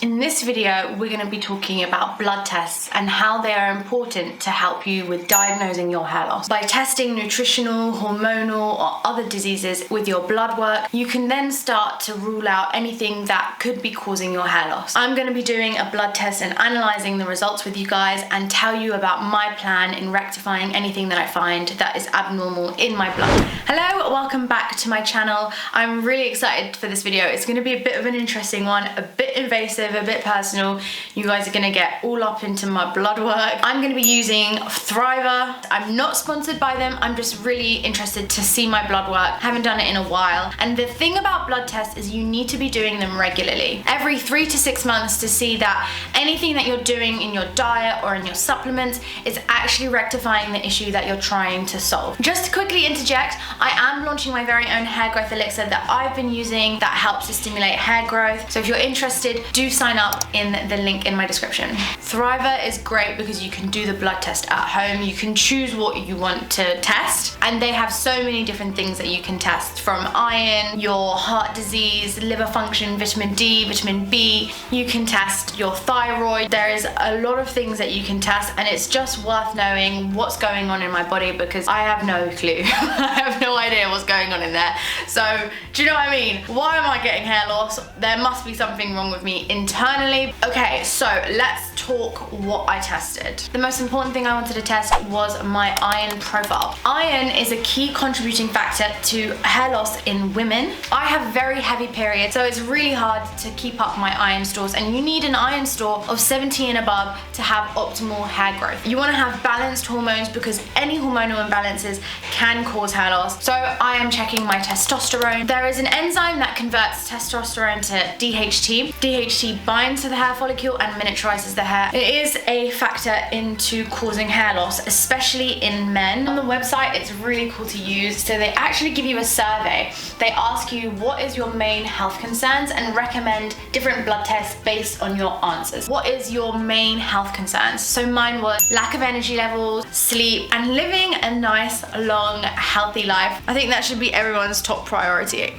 In this video, we're going to be talking about blood tests and how they are important to help you with diagnosing your hair loss. By testing nutritional, hormonal, or other diseases with your blood work, you can then start to rule out anything that could be causing your hair loss. I'm going to be doing a blood test and analysing the results with you guys and tell you about my plan in rectifying anything that I find that is abnormal in my blood. Hello, welcome back to my channel. I'm really excited for this video. It's going to be a bit of an interesting one, a bit invasive, a bit personal. You guys are gonna get all up into my blood work. I'm gonna be using Thriva. I'm not sponsored by them. I'm just really interested to see my blood work. Haven't done it in a while. And the thing about blood tests is you need to be doing them regularly. Every 3 to 6 months to see that anything that you're doing in your diet or in your supplements is actually rectifying the issue that you're trying to solve. Just to quickly interject, I am launching my very own hair growth elixir that I've been using that helps to stimulate hair growth. So if you're interested, do sign up in the link in my description. Thriva is great because you can do the blood test at home. You can choose what you want to test, and they have so many different things that you can test, from iron, your heart disease, liver function, vitamin D, vitamin B. You can test your thyroid. There is a lot of things that you can test, and it's just worth knowing what's going on in my body because I have no clue. I have no idea what's going on in there. So do you know what I mean? Why am I getting hair loss? There must be something wrong with me internally. Okay, so let's talk what I tested. The most important thing I wanted to test was my iron profile. Iron is a key contributing factor to hair loss in women. I have very heavy periods, so it's really hard to keep up my iron stores, and you need an iron store of 70 and above to have optimal hair growth. You want to have balanced hormones because any hormonal imbalances can cause hair loss. So I am checking my testosterone. There is an enzyme that converts testosterone to DHT. DHT binds to the hair follicle and miniaturizes the hair. It is a factor into causing hair loss, especially in men. On the website, it's really cool to use. So they actually give you a survey. They ask you what is your main health concerns and recommend different blood tests based on your answers. What is your main health concerns? So mine was lack of energy levels, sleep, and living a nice, long, healthy life. I think that should be everyone's top priority.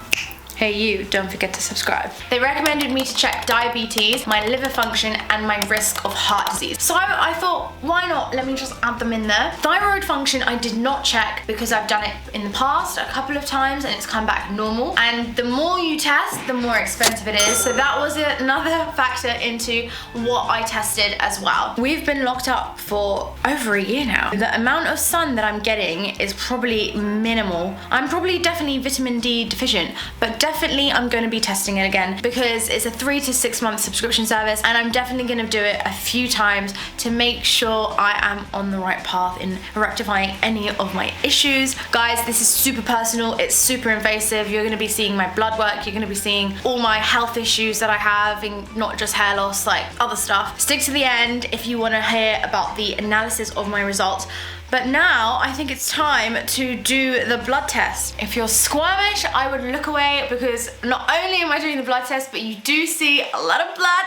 Hey you, don't forget to subscribe. They recommended me to check diabetes, my liver function, and my risk of heart disease. So I thought, why not? Let me just add them in there. Thyroid function I did not check because I've done it in the past a couple of times and it's come back normal. And the more you test, the more expensive it is. So that was another factor into what I tested as well. We've been locked up for over a year now. The amount of sun that I'm getting is probably minimal. I'm probably definitely vitamin D deficient, but definitely I'm going to be testing it again because it's a 3 to 6 month subscription service, and I'm definitely going to do it a few times to make sure I am on the right path in rectifying any of my issues. Guys, this is super personal, it's super invasive. You're going to be seeing my blood work, you're going to be seeing all my health issues that I have, and not just hair loss, like other stuff. Stick to the end if you want to hear about the analysis of my results. But now I think it's time to do the blood test. If you're squirmish, I would look away because not only am I doing the blood test, but you do see a lot of blood.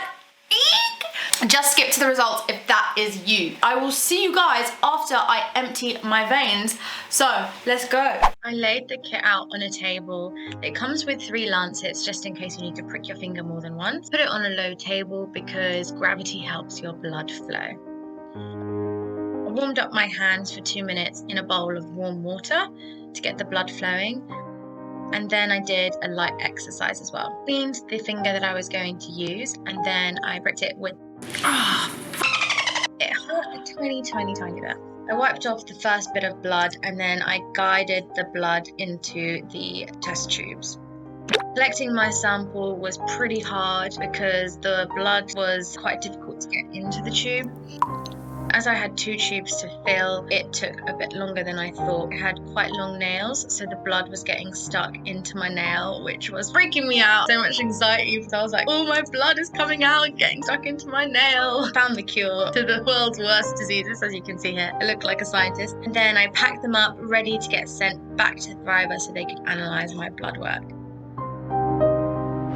Eek! Just skip to the results if that is you. I will see you guys after I empty my veins. So let's go. I laid the kit out on a table. It comes with 3 lancets just in case you need to prick your finger more than once. Put it on a low table because gravity helps your blood flow. I warmed up my hands for 2 minutes in a bowl of warm water to get the blood flowing, and then I did a light exercise as well. Cleaned the finger that I was going to use, and then I pricked it with it hurt a tiny bit. I wiped off the first bit of blood, and then I guided the blood into the test tubes. Collecting my sample was pretty hard because the blood was quite difficult to get into the tube. As I had 2 tubes to fill, it took a bit longer than I thought. I had quite long nails, so the blood was getting stuck into my nail, which was freaking me out. So much anxiety because I was like, oh, my blood is coming out and getting stuck into my nail. Found the cure to the world's worst diseases, as you can see here. I look like a scientist. And then I packed them up, ready to get sent back to Thriva so they could analyze my blood work.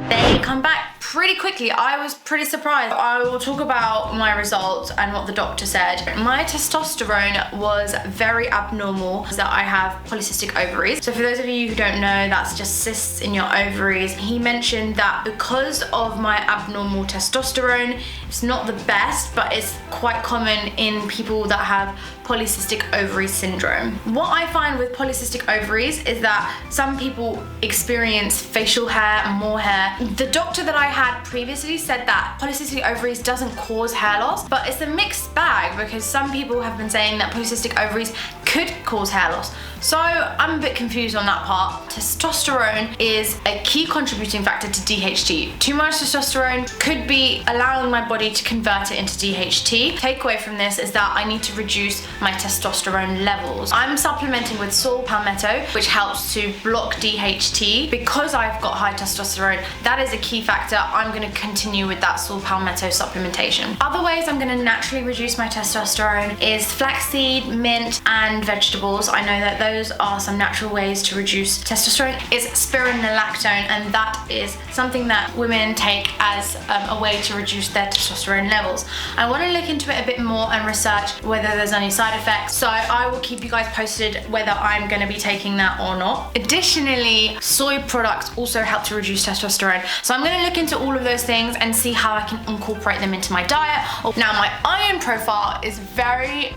They come back pretty quickly. I was pretty surprised. I will talk about my results and what the doctor said. My testosterone was very abnormal, that I have polycystic ovaries. So for those of you who don't know, that's just cysts in your ovaries. He mentioned that because of my abnormal testosterone, it's not the best, but it's quite common in people that have polycystic ovary syndrome. What I find with polycystic ovaries is that some people experience facial hair and more hair. The doctor that I had previously said that polycystic ovaries doesn't cause hair loss, but it's a mixed bag because some people have been saying that polycystic ovaries could cause hair loss. So I'm a bit confused on that part. Testosterone is a key contributing factor to DHT. Too much testosterone could be allowing my body to convert it into DHT. Takeaway from this is that I need to reduce my testosterone levels. I'm supplementing with saw palmetto, which helps to block DHT. Because I've got high testosterone, that is a key factor. I'm going to continue with that saw palmetto supplementation. Other ways I'm going to naturally reduce my testosterone is flaxseed, mint, and vegetables. I know that those are some natural ways to reduce testosterone. It's spironolactone, and that is something that women take as a way to reduce their testosterone levels. I want to look into it a bit more and research whether there's any side effects, so I will keep you guys posted whether I'm going to be taking that or not. Additionally, soy products also help to reduce testosterone, so I'm going to look into all of those things and see how I can incorporate them into my diet. Now, my iron profile is very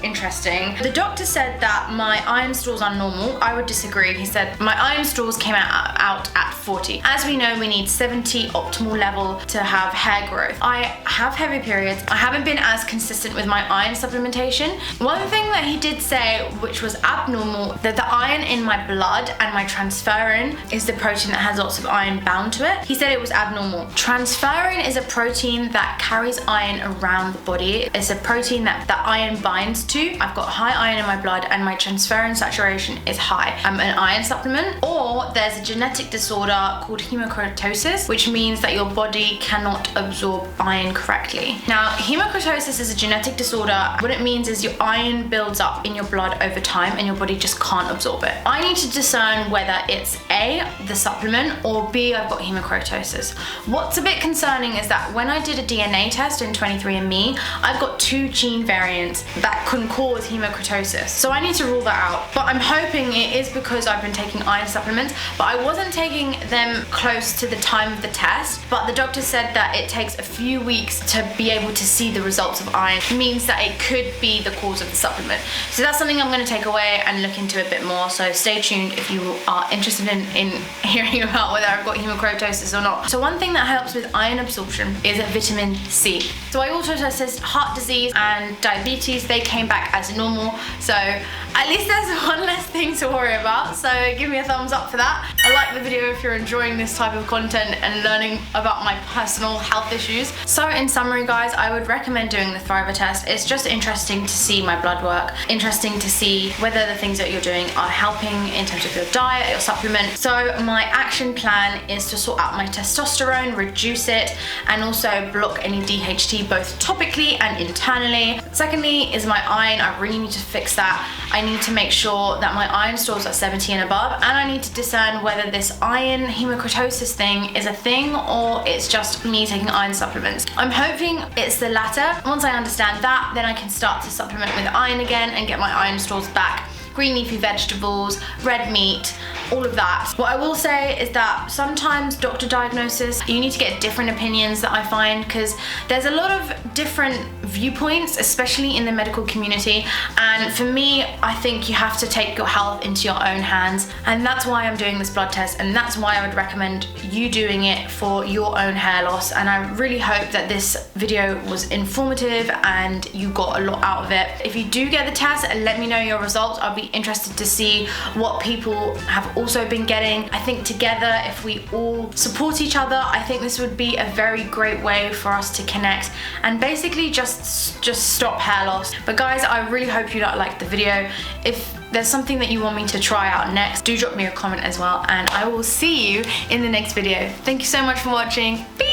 interesting. The doctor said that my iron stores are normal. I would disagree. He said my iron stores came out at 40. As we know, we need 70 optimal level to have hair growth. I have heavy periods. I haven't been as consistent with my iron supplementation. One thing that he did say, which was abnormal, that the iron in my blood and my transferrin is the protein that has lots of iron bound to it. He said it was abnormal. Transferrin is a protein that carries iron around the body. It's a protein that the iron binds to. I've got high iron in my blood and my transferrin saturation is high. I'm an iron supplement. Or there's a genetic disorder called hemochromatosis, which means that your body cannot absorb iron correctly. Now, hemochromatosis is a genetic disorder. What it means is your iron builds up in your blood over time and your body just can't absorb it. I need to discern whether it's A, the supplement, or B, I've got hemochromatosis. What's a bit concerning is that when I did a DNA test in 23andMe, I've got 2 gene variants that can cause hemochromatosis. So I need to rule that out. But I'm hoping it is because I've been taking iron supplements, but I wasn't taking them close to the time of the test. But the doctor said that it takes a few weeks to be able to see the results of iron. It means that it could be the cause of the supplement. So that's something I'm going to take away and look into a bit more. So stay tuned if you are interested in hearing about whether I've got hemochromatosis or not. So one thing that helps with iron absorption is vitamin C. So I also tested heart disease and diabetes. They came back as normal. So at least there's one less thing to worry about. So give me a thumbs up for that. I like the video if you're enjoying this type of content and learning about my personal health issues. So in summary, guys, I would recommend doing the Thriva test. It's just interesting to see my blood work, interesting to see whether the things that you're doing are helping in terms of your diet, your supplement. So my action plan is to sort out my testosterone, reduce it, and also block any DHT both topically and internally. Secondly is my iron. I really need to fix that. I need to make sure that my iron stores are 70 and above, and I need to discern whether this iron hemochromatosis thing is a thing or it's just me taking iron supplements. I'm hoping it's the latter. Once I understand that, then I can start to supplement with iron again and get my iron stores back. Green leafy vegetables, red meat, all of that. What I will say is that sometimes doctor diagnosis, you need to get different opinions that I find, because there's a lot of different viewpoints, especially in the medical community. And for me, I think you have to take your health into your own hands. And that's why I'm doing this blood test. And that's why I would recommend you doing it for your own hair loss. And I really hope that this video was informative and you got a lot out of it. If you do get the test, let me know your results. I'll be interested to see what people have also been getting. I think together, if we all support each other, I think this would be a very great way for us to connect and basically just stop hair loss. But guys, I really hope you liked the video. If there's something that you want me to try out next, do drop me a comment as well, and I will see you in the next video. Thank you so much for watching. Peace!